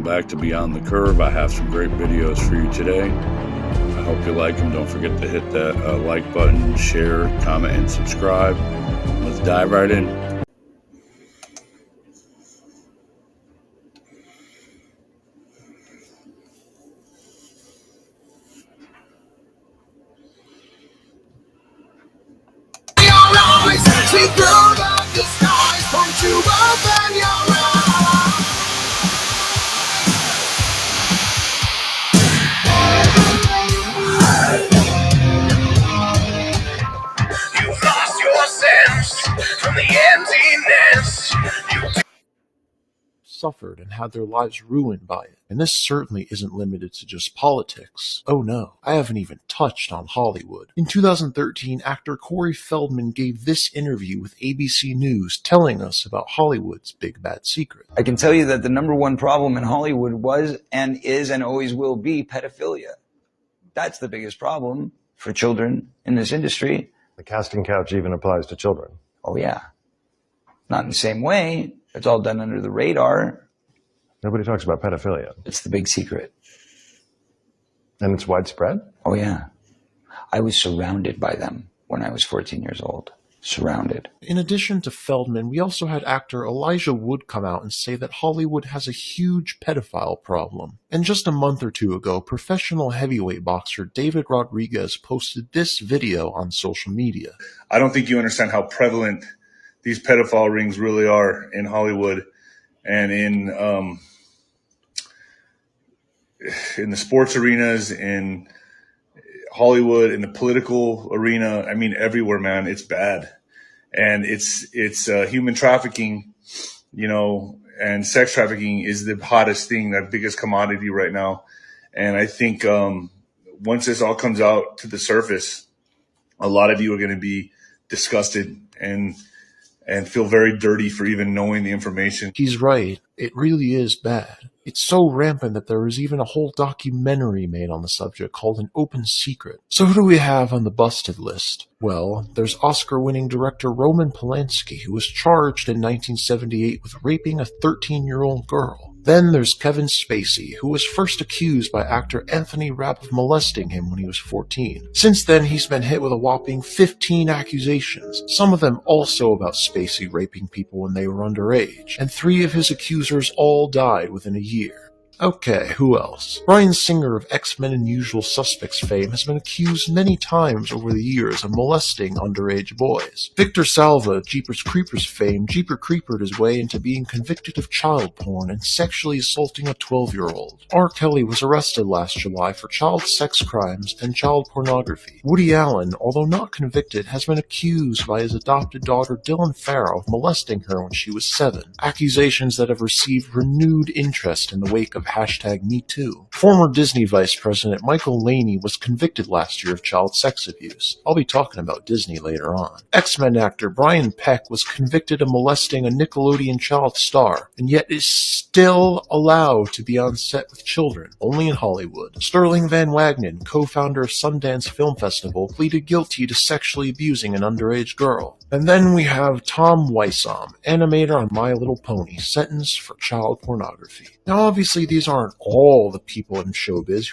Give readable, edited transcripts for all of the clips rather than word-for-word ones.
back to Beyond the Curve. I have some great videos for you today. I hope you like them. Don't forget to hit that like button, share, comment, and subscribe. Let's dive right in. See through the disguise, won't you open your eyes? You've lost your sense from the emptiness. Suffered and had their lives ruined by it. And this certainly isn't limited to just politics. Oh no, I haven't even touched on Hollywood. In 2013, actor Corey Feldman gave this interview with ABC News telling us about Hollywood's big bad secret. I can tell you that the number one problem in Hollywood was and is and always will be pedophilia. That's the biggest problem for children in this industry. The casting couch even applies to children. Oh yeah. Not in the same way. It's all done under the radar. Nobody talks about pedophilia. It's the big secret. And it's widespread? Oh yeah. I was surrounded by them when I was 14 years old. Surrounded. In addition to Feldman, we also had actor Elijah Wood come out and say that Hollywood has a huge pedophile problem. And just a month or two ago, professional heavyweight boxer David Rodriguez posted this video on social media. I don't think you understand how prevalent these pedophile rings really are in Hollywood and in the sports arenas, in Hollywood, in the political arena. I mean, everywhere, man. It's bad. And it's human trafficking, and sex trafficking is the hottest thing, the biggest commodity right now. And I think once this all comes out to the surface, a lot of you are going to be disgusted and feel very dirty for even knowing the information. He's right. It really is bad. It's so rampant that there was even a whole documentary made on the subject called An Open Secret. So who do we have on the busted list? Well, there's Oscar-winning director Roman Polanski, who was charged in 1978 with raping a 13-year-old girl. Then there's Kevin Spacey, who was first accused by actor Anthony Rapp of molesting him when he was 14. Since then, he's been hit with a whopping 15 accusations, some of them also about Spacey raping people when they were underage, and 3 of his accusers all died within a year. Okay, who else? Bryan Singer of X-Men and Usual Suspects fame has been accused many times over the years of molesting underage boys. Victor Salva of Jeepers Creepers fame Jeeper Creepered his way into being convicted of child porn and sexually assaulting a 12-year-old. R. Kelly was arrested last July for child sex crimes and child pornography. Woody Allen, although not convicted, has been accused by his adopted daughter Dylan Farrow of molesting her when she was 7. Accusations that have received renewed interest in the wake of #MeToo. Former Disney Vice President Michael Laney was convicted last year of child sex abuse. I'll be talking about Disney later on. X-Men actor Brian Peck was convicted of molesting a Nickelodeon child star, and yet is still allowed to be on set with children, only in Hollywood. Sterling Van Wagenen, co-founder of Sundance Film Festival, pleaded guilty to sexually abusing an underage girl. And then we have Tom Wiseau, animator on My Little Pony, sentenced for child pornography. Now obviously these aren't all the people in showbiz.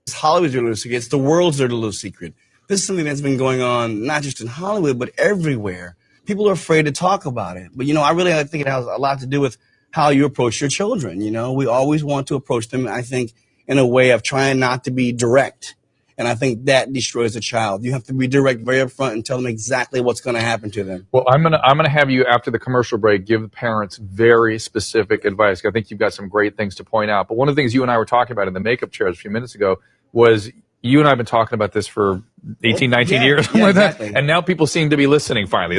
It's Hollywood's dirty little secret. It's the world's dirty little secret. This is something that's been going on not just in Hollywood, but everywhere. People are afraid to talk about it. But, I think it has a lot to do with how you approach your children. We always want to approach them, I think, in a way of trying not to be direct. And I think that destroys a child. You have to be direct, very upfront, and tell them exactly what's going to happen to them. Well, I'm gonna have you after the commercial break give parents very specific advice. I think you've got some great things to point out. But one of the things you and I were talking about in the makeup chairs a few minutes ago was you and I have been talking about this for 18, 19 years, something like exactly. that. And now people seem to be listening finally.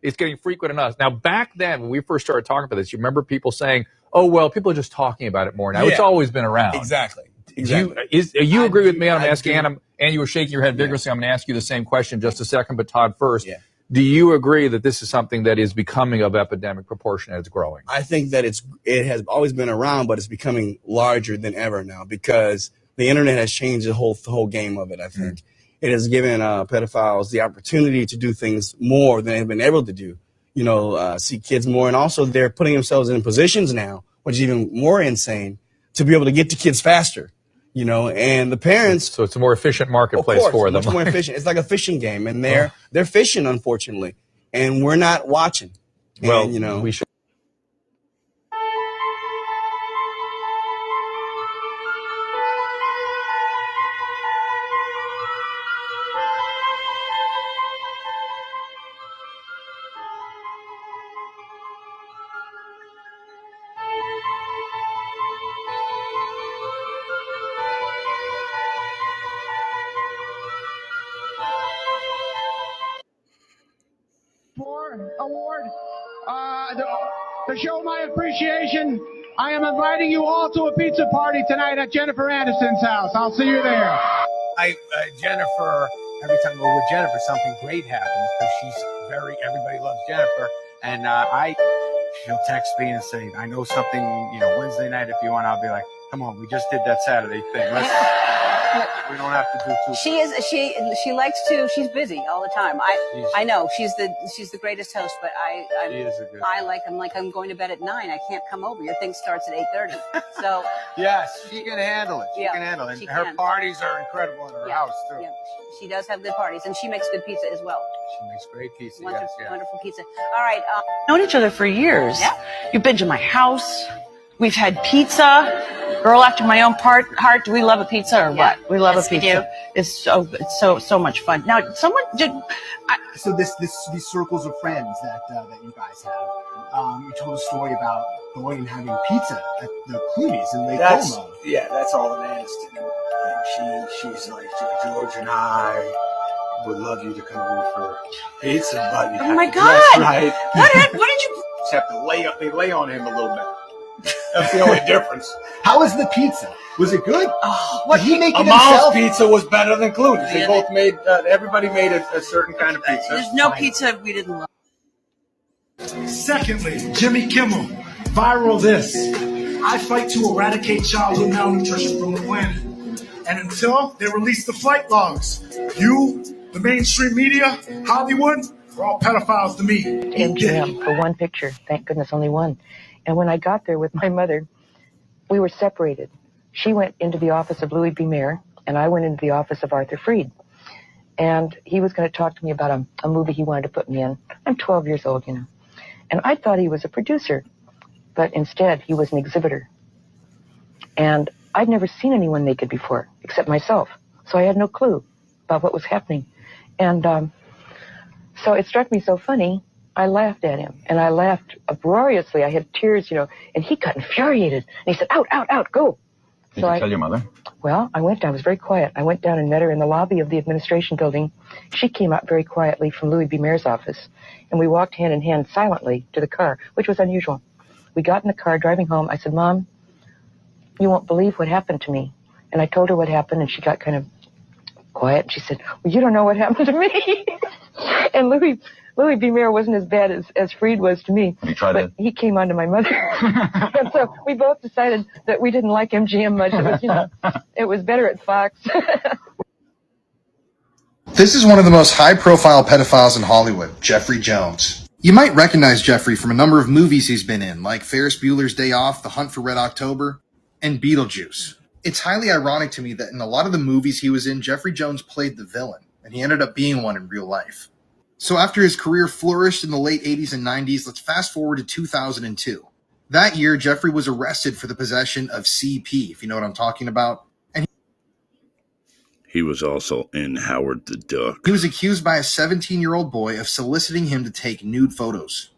It's getting frequent enough. Now, back then, when we first started talking about this, you remember people saying, oh, well, people are just talking about it more now. It's always been around. Exactly. You agree with me? I'm asking, and you were shaking your head vigorously. I'm going to ask you the same question just a second, but Todd first. Yeah. Do you agree that this is something that is becoming of epidemic proportion and it's growing? I think that it has always been around, but it's becoming larger than ever now because the internet has changed the whole game of it, I think. It has given pedophiles the opportunity to do things more than they've been able to do. See kids more, and also they're putting themselves in positions now which is even more insane, to be able to get to kids faster, you know, and the parents. So it's a more efficient marketplace Of course, for them. much more efficient. It's like a fishing game, and they're fishing, unfortunately, and we're not watching. Well, And, you know, we should. Award. To show my appreciation, I am inviting you all to a pizza party tonight at Jennifer Aniston's house. I'll see you there. Jennifer, every time we're with Jennifer, something great happens because everybody loves Jennifer. And she'll text me and say, I know something, Wednesday night if you want. I'll be like, come on, we just did that Saturday thing. We don't have to do too. She likes to. She's busy all the time. I know she's the greatest host, but she is a good. I'm going to bed at 9. I can't come over. Your thing starts at 8:30. So yes, she can handle it. She can handle it. And her parties are incredible in her house too. Yeah, she does have good parties, and she makes good pizza as well. She makes great pizza. Wonderful pizza. All right. Known each other for years. Yeah. You've been to my house. We've had pizza. Girl after my own heart. Do we love a pizza or what? We love a pizza. We do. It's so much fun. Now, someone did. So these circles of friends that you guys have. You told a story about going and having pizza at the Clooney's in Lake Como. Yeah, that's all an Aniston thing. She's like, George and I would love you to come over for pizza, but Oh my God! Right. What did you? Just have to they lay on him a little bit. That's the only difference. How was the pizza? Was it good? Oh, what did he make it Amal's himself? pizza was better than Clooney's. They both made. Everybody made a certain kind of pizza. There's no pizza we didn't love. Secondly, Jimmy Kimmel, viral this. I fight to eradicate childhood malnutrition from the planet. And until they release the flight logs, you, the mainstream media, Hollywood, are all pedophiles to me. MGM for one picture. Thank goodness, only one. And when I got there with my mother, we were separated. She went into the office of Louis B. Mayer, and I went into the office of Arthur Freed. And he was going to talk to me about a movie he wanted to put me in. I'm 12 years old, And I thought he was a producer, but instead he was an exhibitor. And I'd never seen anyone naked before, except myself. So I had no clue about what was happening. And so it struck me so funny, I laughed at him, and I laughed uproariously. I had tears, and he got infuriated. And he said, out, out, out, go. Did you tell your mother? Well, I was very quiet. I went down and met her in the lobby of the administration building. She came out very quietly from Louis B. Mayer's office, and we walked hand in hand silently to the car, which was unusual. We got in the car driving home. I said, Mom, you won't believe what happened to me. And I told her what happened, and she got kind of quiet. And she said, well, you don't know what happened to me. And Louis B. Mayer wasn't as bad as Freed was to me. But he came on to my mother. And so we both decided that we didn't like MGM much. It was, it was better at Fox. This is one of the most high-profile pedophiles in Hollywood, Jeffrey Jones. You might recognize Jeffrey from a number of movies he's been in, like Ferris Bueller's Day Off, The Hunt for Red October, and Beetlejuice. It's highly ironic to me that in a lot of the movies he was in, Jeffrey Jones played the villain, and he ended up being one in real life. So after his career flourished in the late 80s and 90s, let's fast forward to 2002. That year, Jeffrey was arrested for the possession of CP, if you know what I'm talking about. And he was also in Howard the Duck. He was accused by a 17-year-old boy of soliciting him to take nude photos.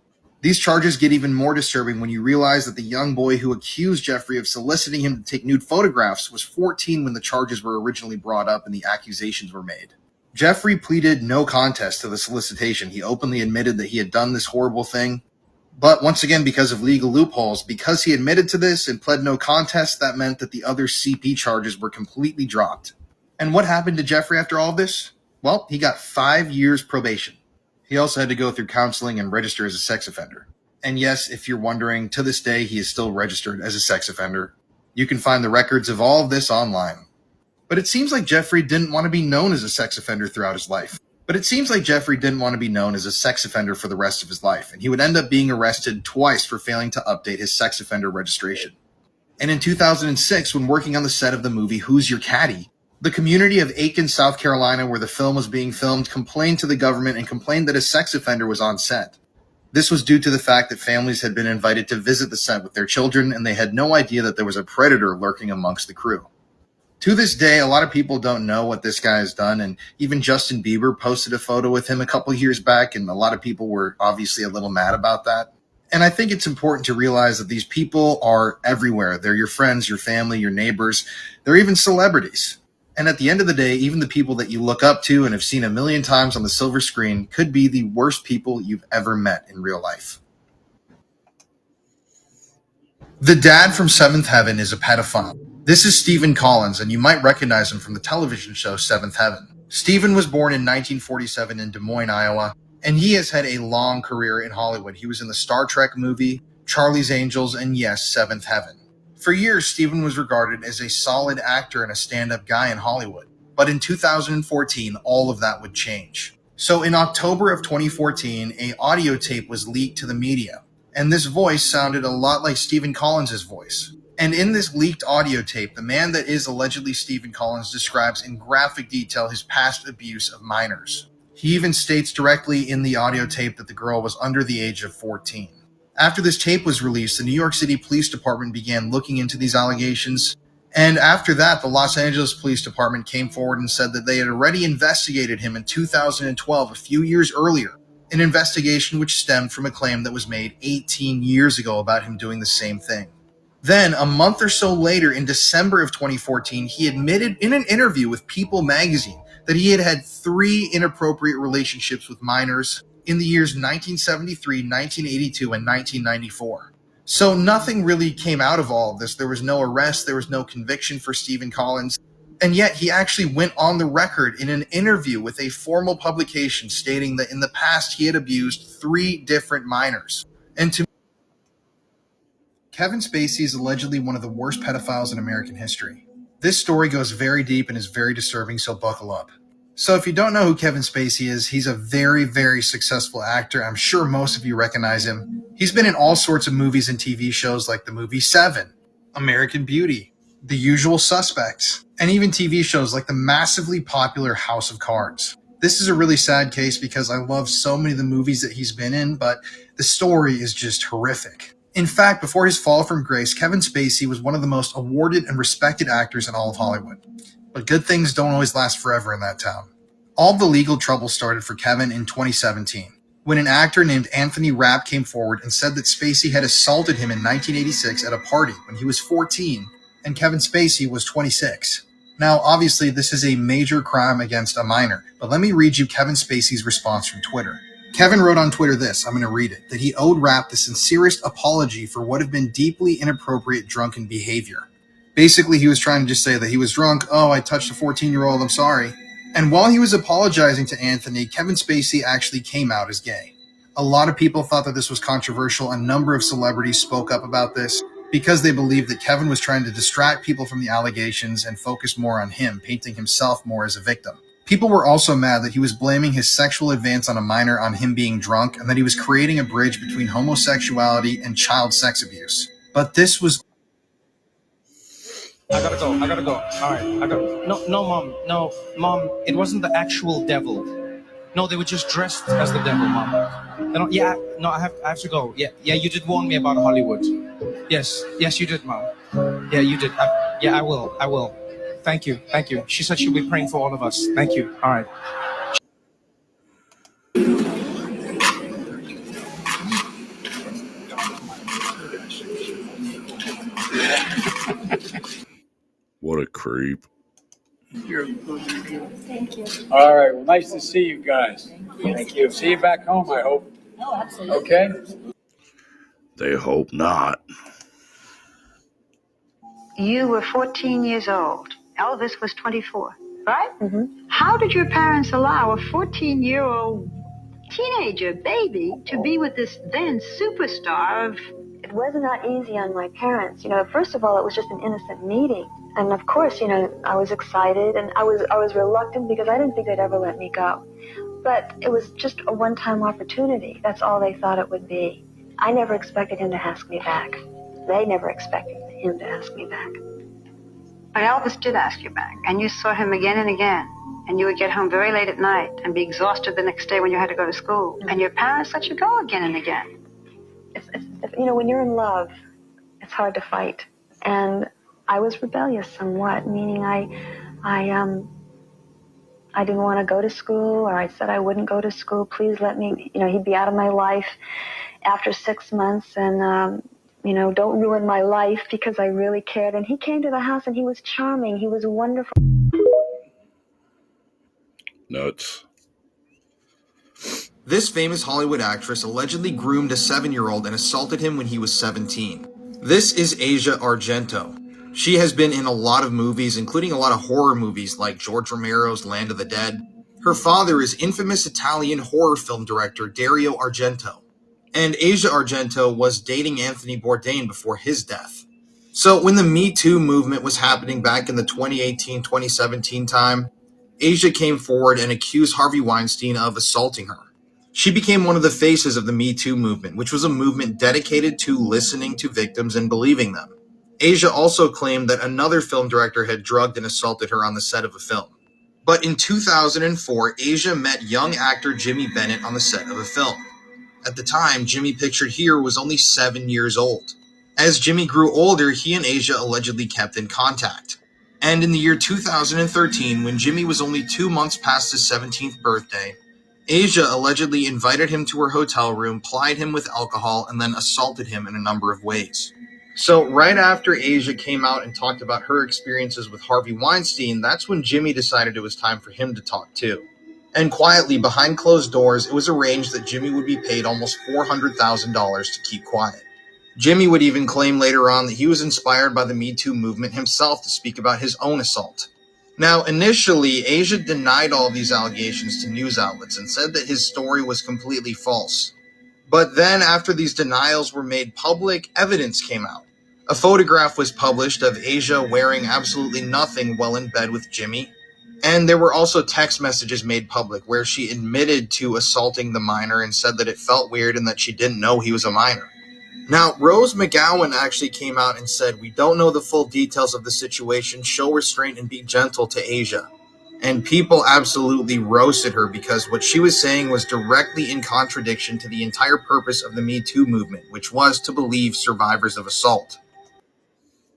These charges get even more disturbing when you realize that the young boy who accused Jeffrey of soliciting him to take nude photographs was 14 when the charges were originally brought up and the accusations were made. Jeffrey pleaded no contest to the solicitation. He openly admitted that he had done this horrible thing. But once again, because of legal loopholes, because he admitted to this and pled no contest, that meant that the other CP charges were completely dropped. And what happened to Jeffrey after all this? Well, he got 5 years probation. He also had to go through counseling and register as a sex offender. And yes, if you're wondering, to this day, he is still registered as a sex offender. You can find the records of all of this online. But it seems like Jeffrey didn't want to be known as a sex offender throughout his life. But it seems like Jeffrey didn't want to be known as a sex offender for the rest of his life, and he would end up being arrested twice for failing to update his sex offender registration. And in 2006, when working on the set of the movie Who's Your Caddy, the community of Aiken, South Carolina, where the film was being filmed, complained to the government and complained that a sex offender was on set. This was due to the fact that families had been invited to visit the set with their children, and they had no idea that there was a predator lurking amongst the crew. To this day, a lot of people don't know what this guy has done, and even Justin Bieber posted a photo with him a couple years back, and a lot of people were obviously a little mad about that. And I think it's important to realize that these people are everywhere. They're your friends, your family, your neighbors. They're even celebrities. And at the end of the day, even the people that you look up to and have seen a million times on the silver screen could be the worst people you've ever met in real life. The dad from Seventh Heaven is a pedophile. This is Stephen Collins, and you might recognize him from the television show Seventh Heaven. Stephen was born in 1947 in Des Moines, Iowa, and he has had a long career in Hollywood. He was in the Star Trek movie, Charlie's Angels, and yes, Seventh Heaven. For years, Stephen was regarded as a solid actor and a stand-up guy in Hollywood. But in 2014, all of that would change. So in October of 2014, an audio tape was leaked to the media. And this voice sounded a lot like Stephen Collins' voice. And in this leaked audio tape, the man that is allegedly Stephen Collins describes in graphic detail his past abuse of minors. He even states directly in the audio tape that the girl was under the age of 14. After this tape was released, the New York City Police Department began looking into these allegations. And after that, the Los Angeles Police Department came forward and said that they had already investigated him in 2012, a few years earlier, an investigation which stemmed from a claim that was made 18 years ago about him doing the same thing. Then, a month or so later, in December of 2014, he admitted in an interview with People magazine that he had had 3 inappropriate relationships with minors in the years 1973, 1982, and 1994. So nothing really came out of all of this. There was no arrest, there was no conviction for Stephen Collins, and yet he actually went on the record in an interview with a formal publication stating that in the past he had abused 3 different minors. And to Kevin Spacey is allegedly one of the worst pedophiles in American history. This story goes very deep and is very disturbing, so buckle up. So if you don't know who Kevin Spacey is, he's a very, very successful actor. I'm sure most of you recognize him. He's been in all sorts of movies and TV shows like the movie Seven, American Beauty, The Usual Suspects, and even TV shows like the massively popular House of Cards. This is a really sad case because I love so many of the movies that he's been in, but the story is just horrific. In fact, before his fall from grace, Kevin Spacey was one of the most awarded and respected actors in all of Hollywood. But good things don't always last forever in that town. All the legal trouble started for Kevin in 2017, when an actor named Anthony Rapp came forward and said that Spacey had assaulted him in 1986 at a party when he was 14 and Kevin Spacey was 26. Now, obviously, this is a major crime against a minor, but let me read you Kevin Spacey's response from Twitter. Kevin wrote on Twitter this, I'm going to read it, that he owed Rapp the sincerest apology for what had been deeply inappropriate drunken behavior. Basically, he was trying to just say that he was drunk. Oh, I touched a 14-year-old. I'm sorry. And while he was apologizing to Anthony, Kevin Spacey actually came out as gay. A lot of people thought that this was controversial. A number of celebrities spoke up about this because they believed that Kevin was trying to distract people from the allegations and focus more on him, painting himself more as a victim. People were also mad that he was blaming his sexual advance on a minor on him being drunk and that he was creating a bridge between homosexuality and child sex abuse. But this was I gotta go. All right, I gotta. No, mom. It wasn't the actual devil. No, they were just dressed as the devil, mom. I have to go. Yeah, you did warn me about Hollywood. Yes, you did, mom. Yeah, you did. I will. Thank you. She said she'll be praying for all of us. Thank you. All right. What a creep. Thank you. All right. Well, nice to see you guys. Thank you. See you back home, I hope. Oh, absolutely. Okay? They hope not. You were 14 years old. Elvis was 24, right? Mm-hmm. How did your parents allow a 14-year-old teenager baby to be with this then superstar of... It was not easy on my parents. First of all, it was just an innocent meeting. And of course, I was excited and I was reluctant because I didn't think they'd ever let me go. But it was just a one-time opportunity. That's all they thought it would be. I never expected him to ask me back. They never expected him to ask me back. But Elvis did ask you back, and you saw him again and again. And you would get home very late at night and be exhausted the next day when you had to go to school. And your parents let you go again and again. It's you know, when you're in love, it's hard to fight. And I was rebellious somewhat, meaning I didn't want to go to school, or I said I wouldn't go to school. Please let me, you know, he'd be out of my life after 6 months, and, you know, don't ruin my life because I really cared. And he came to the house and he was charming. He was wonderful. Nuts. This famous Hollywood actress allegedly groomed a 7-year-old and assaulted him when he was 17. This is Asia Argento. She has been in a lot of movies, including a lot of horror movies like George Romero's Land of the Dead. Her father is infamous Italian horror film director Dario Argento. And Asia Argento was dating Anthony Bourdain before his death. So when the Me Too movement was happening back in the 2018-2017 time, Asia came forward and accused Harvey Weinstein of assaulting her. She became one of the faces of the Me Too movement, which was a movement dedicated to listening to victims and believing them. Asia also claimed that another film director had drugged and assaulted her on the set of a film. But in 2004, Asia met young actor Jimmy Bennett on the set of a film. At the time, Jimmy pictured here was only 7 years old. As Jimmy grew older, he and Asia allegedly kept in contact. And in the year 2013, when Jimmy was only 2 months past his 17th birthday, Asia allegedly invited him to her hotel room, plied him with alcohol, and then assaulted him in a number of ways. So right after Asia came out and talked about her experiences with Harvey Weinstein, that's when Jimmy decided it was time for him to talk too. And quietly, behind closed doors, it was arranged that Jimmy would be paid almost $400,000 to keep quiet. Jimmy would even claim later on that he was inspired by the Me Too movement himself to speak about his own assault. Now, initially, Asia denied all of these allegations to news outlets and said that his story was completely false. But then, after these denials were made public, evidence came out. A photograph was published of Asia wearing absolutely nothing while in bed with Jimmy. And there were also text messages made public where she admitted to assaulting the minor and said that it felt weird and that she didn't know he was a minor. Now, Rose McGowan actually came out and said, "We don't know the full details of the situation. Show restraint and be gentle to Asia." And people absolutely roasted her because what she was saying was directly in contradiction to the entire purpose of the Me Too movement, which was to believe survivors of assault.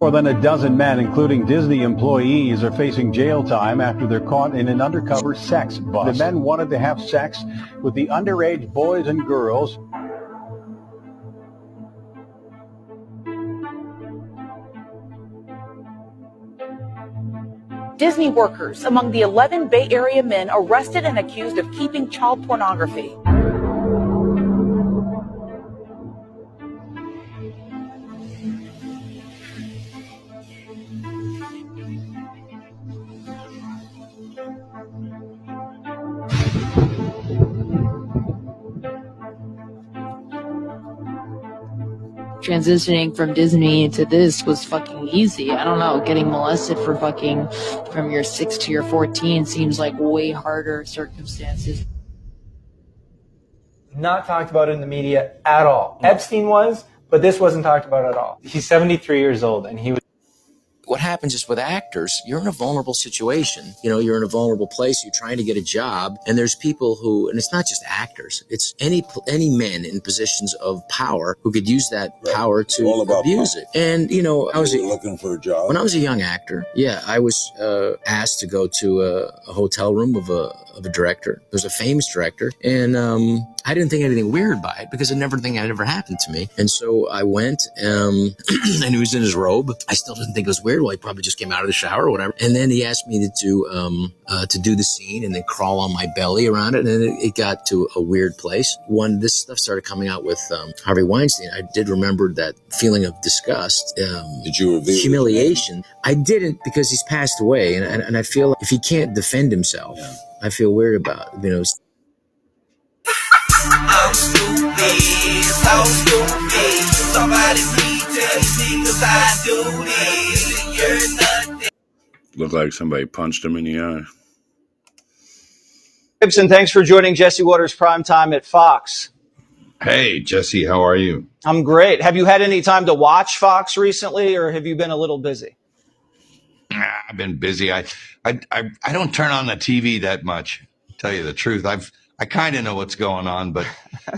More than a dozen men, including Disney employees, are facing jail time after they're caught in an undercover sex bust. The men wanted to have sex with the underage boys and girls. Disney workers among the 11 Bay Area men arrested and accused of keeping child pornography. Transitioning from Disney to this was fucking easy. I don't know, getting molested for fucking from your 6 to your 14 seems like way harder circumstances. Not talked about in the media at all. Epstein was, but this wasn't talked about at all. He's 73 years old, and he was... What happens is with actors, you're in a vulnerable situation. You know, you're in a vulnerable place. You're trying to get a job, and there's people who, and it's not just actors. It's any men in positions of power who could use that power to abuse it. And you know, I was looking for a job when I was a young actor. Yeah, I was asked to go to a hotel room of a director. There's a famous director, and I didn't think anything weird by it because I never think it ever happened to me. And so I went, and he was in his robe. I still didn't think it was weird. Well, he probably just came out of the shower or whatever. And then he asked me to do the scene and then crawl on my belly around it. And it got to a weird place. When this stuff started coming out with Harvey Weinstein, I did remember that feeling of disgust, Did you reveal humiliation. I didn't because he's passed away. And I feel like if he can't defend himself, I feel weird about it, you know. I'm stupid, so stupid. Somebody please tell these niggas I do this. You're nothing. Looked like somebody punched him in the eye. Gibson, thanks for joining Jesse Waters Primetime at Fox. Hey, Jesse, how are you? I'm great. Have you had any time to watch Fox recently, or have you been a little busy? I've been busy. I don't turn on the TV that much. Tell you the truth, I kind of know what's going on, but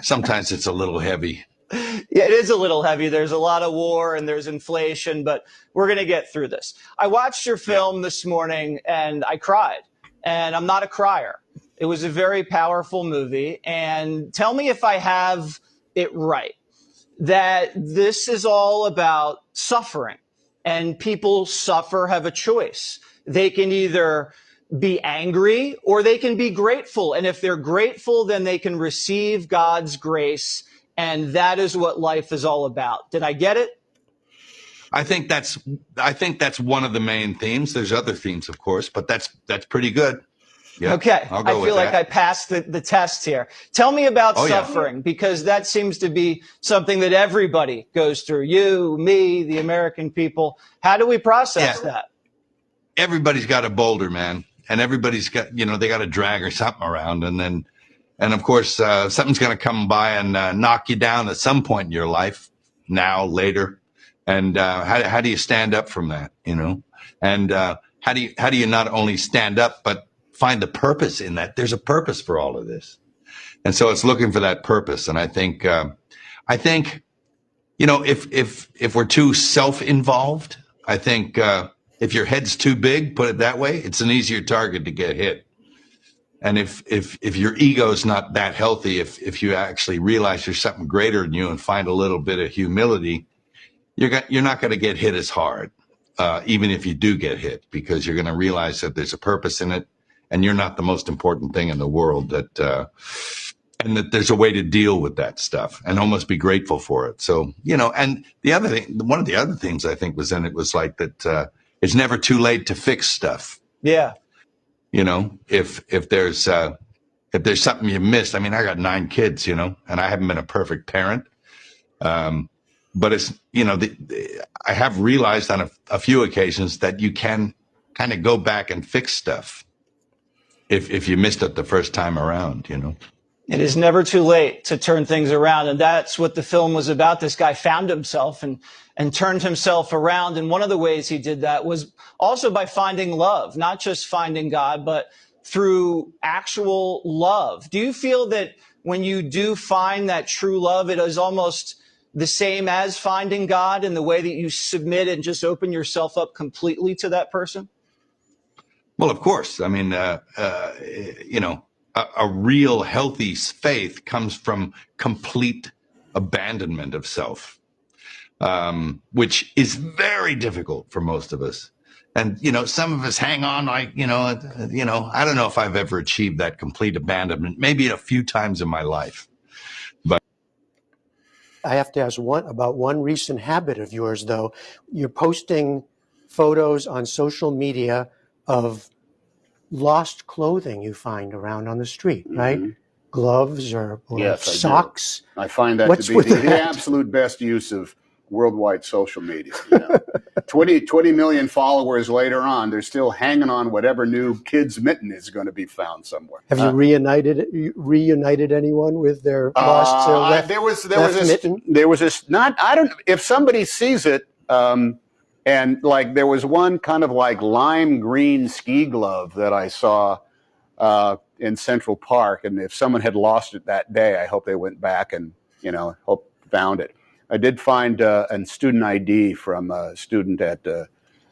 sometimes it's a little heavy. Yeah, it is a little heavy. There's a lot of war and there's inflation, but we're going to get through this. I watched your film this morning and I cried, and I'm not a crier. It was a very powerful movie. And tell me if I have it right, that this is all about suffering, and people suffer, have a choice. They can either be angry or they can be grateful. And if they're grateful, then they can receive God's grace. And that is what life is all about. Did I get it? I think that's one of the main themes. There's other themes, of course, but that's pretty good. Yeah, okay. I'll go I feel like that. I passed the test here. Tell me about suffering, because that seems to be something that everybody goes through. You, me, the American people. How do we process that? Everybody's got a boulder, man. And everybody's got, they got a drag or something around. And of course, something's going to come by and knock you down at some point in your life, now, later. And how do you stand up from that, And how do you not only stand up, but find the purpose in that? There's a purpose for all of this. And so it's looking for that purpose. And I think, if we're too self-involved, I think if your head's too big, put it that way, it's an easier target to get hit. And if your ego's not that healthy, if you actually realize there's something greater than you and find a little bit of humility, you're not going to get hit as hard, even if you do get hit, because you're going to realize that there's a purpose in it, and you're not the most important thing in the world. And that there's a way to deal with that stuff and almost be grateful for it. So and the other thing, one of the other things I think was in it was like that it's never too late to fix stuff. Yeah. If there's something you missed, I mean, I got 9 kids, and I haven't been a perfect parent. But it's, I have realized on a few occasions that you can kind of go back and fix stuff if you missed it the first time around, It is never too late to turn things around. And that's what the film was about. This guy found himself and turned himself around. And one of the ways he did that was also by finding love, not just finding God, but through actual love. Do you feel that when you do find that true love, it is almost the same as finding God in the way that you submit and just open yourself up completely to that person? Well, of course. I mean, a real healthy faith comes from complete abandonment of self, which is very difficult for most of us. And, some of us hang on like, I don't know if I've ever achieved that complete abandonment, maybe a few times in my life. But I have to ask about one recent habit of yours, though. You're posting photos on social media of lost clothing you find around on the street, right? Gloves or Yes, I do. socks. I find that What's to be with the that? absolute best use of worldwide social media. 20 million followers later on, they're still hanging on whatever new kid's mitten is going to be found somewhere. Have you reunited anyone with their lost left mitten? If somebody sees it, and like there was one kind of like lime green ski glove that I saw in Central Park, and if someone had lost it that day, I hope they went back and found it. I did find a student ID from a student at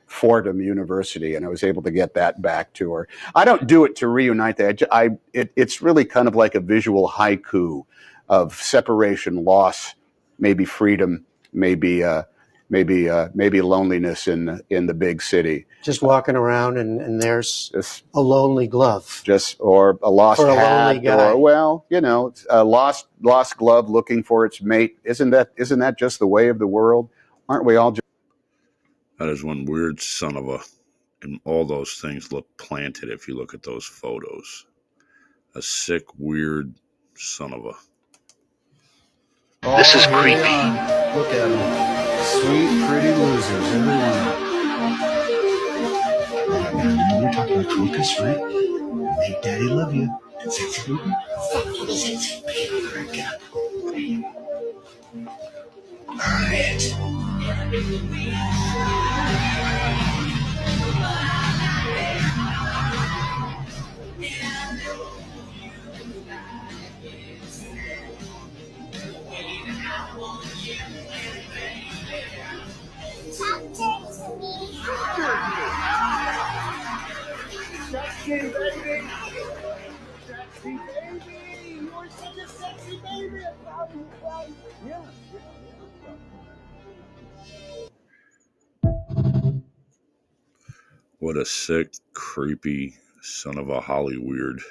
Fordham University, and I was able to get that back to her. I don't do it to reunite that. It's really kind of like a visual haiku of separation, loss, maybe freedom, maybe loneliness in the big city. Just walking around and there's a lonely glove. Or a lost for a hat, lonely guy. or a lost glove looking for its mate. Isn't that just the way of the world? Aren't we all just... That is one weird son of a, and all those things look planted if you look at those photos. A sick, weird son of a. This is creepy. Look at them. Sweet, pretty losers, every one of them. We're talking about Lucas, right? Make Daddy love you. Sexy baby! Sexy baby! You're such a sexy baby! Yeah. What a sick, creepy son of a Holly weird.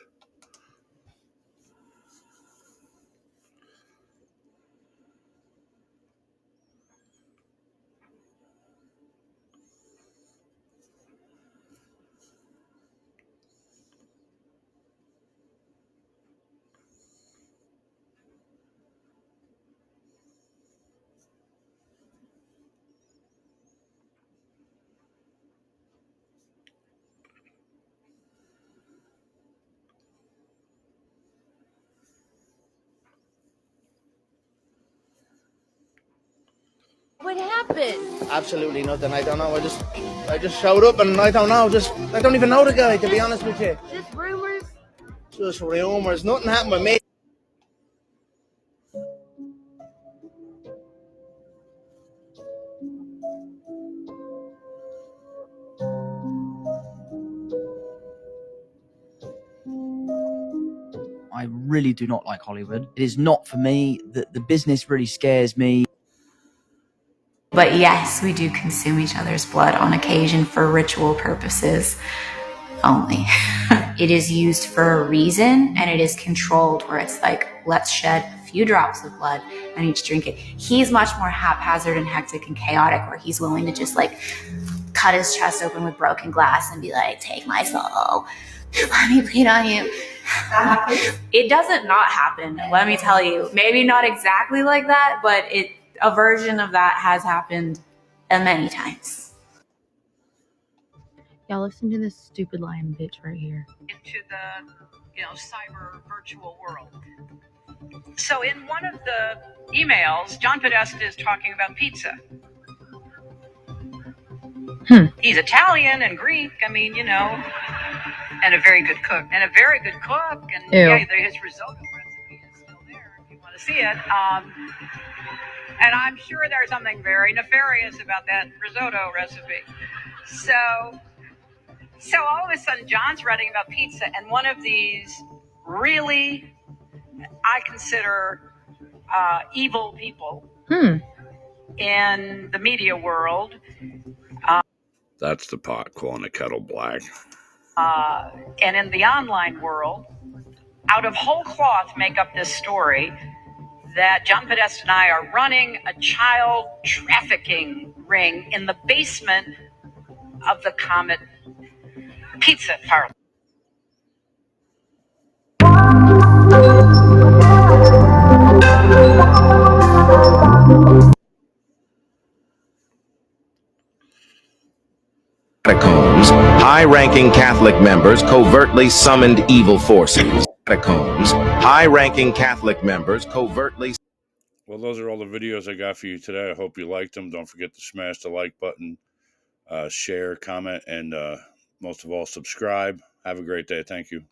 What happened? Absolutely nothing. I don't know. I just showed up and I don't know. I don't even know the guy, to be honest with you. Just rumors? Just rumors. Nothing happened with me. I really do not like Hollywood. It is not for me. The business really scares me. But yes, we do consume each other's blood on occasion for ritual purposes only. It is used for a reason, and it is controlled where it's like, let's shed a few drops of blood and each drink it. He's much more haphazard and hectic and chaotic, where he's willing to just like cut his chest open with broken glass and be like, take my soul, let me bleed on you. It doesn't not happen, let me tell you. Maybe not exactly like that, but a version of that has happened many times. Y'all listen to this stupid lying bitch right here. Into the cyber virtual world. So in one of the emails, John Podesta is talking about pizza. He's Italian and Greek, and a very good cook. And his risotto recipe is still there if you want to see it. And I'm sure there's something very nefarious about that risotto recipe. So all of a sudden, John's writing about pizza, and one of these really, I consider, evil people in the media world. That's the pot calling the kettle black. And in the online world, out of whole cloth make up this story that John Podesta and I are running a child trafficking ring in the basement of the Comet Pizza Parlor. Catacombs, high-ranking Catholic members covertly summoned evil forces. Catacombs, high-ranking Catholic members covertly. Well, those are all the videos I got for you today. I hope you liked them. Don't forget to smash the like button, share, comment, and most of all, subscribe. Have a great day. Thank you.